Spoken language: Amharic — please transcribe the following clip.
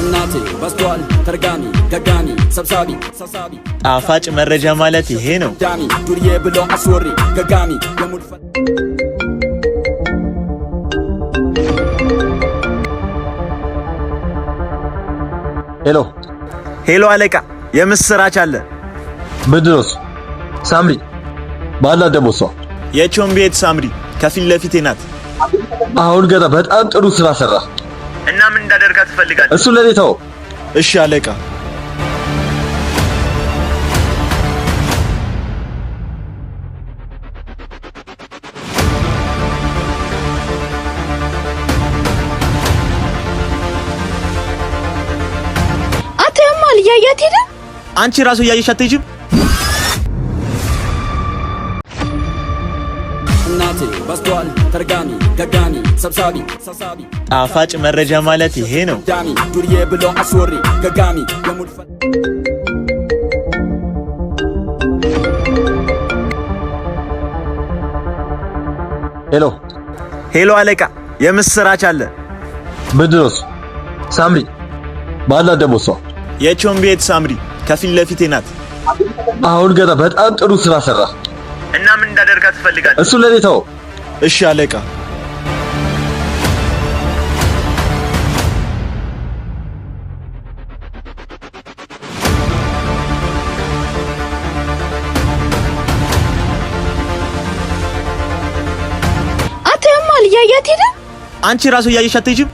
እናቴ በስቷል ተርጋሚ ደጋሚ ሰብሳቢ ጣፋጭ መረጃ ማለት ይሄ ነው። ዳሚ ዱርዬ ብሎ አስወሪ ገጋሚ የሙልፈ ሄሎ አለቃ፣ የምስራች አለ። ምንድነው? ሳምሪ ባላ ደሞሷ የቾምቤት ሳምሪ ከፊት ለፊቴ ናት። አሁን ገና በጣም ጥሩ ስራ ሰራ እና ምን እንዳደርጋ ትፈልጋለህ? እሱ ለኔ ተው። እሺ አለቃ። አተማል ያያት ሄደ። አንቺ ራሱ ያየሽ አትሄጂም? እናቴ በስቷል ተርጋሚ ደጋሚ ሰብሳቢ ጣፋጭ መረጃ ማለት ይሄ ነው። ዳሚ ዱርዬ ብሎ አስወሪ ገጋሚ የሙልፈ ሄሎ አለቃ፣ የምስራች አለ። ምንድነው? ሳምሪ ባላ ደሞሷ የቾምቤት ሳምሪ ከፊት ለፊቴ ናት። አሁን ገና በጣም ጥሩ ስራ ሰራ እና ምን እንዳደርጋ ትፈልጋለህ? እሱ ለኔ ተው። እሺ አለቃ። አተማል ያያት ሄደ። አንቺ ራሱ ያየሽ አትሄጂም?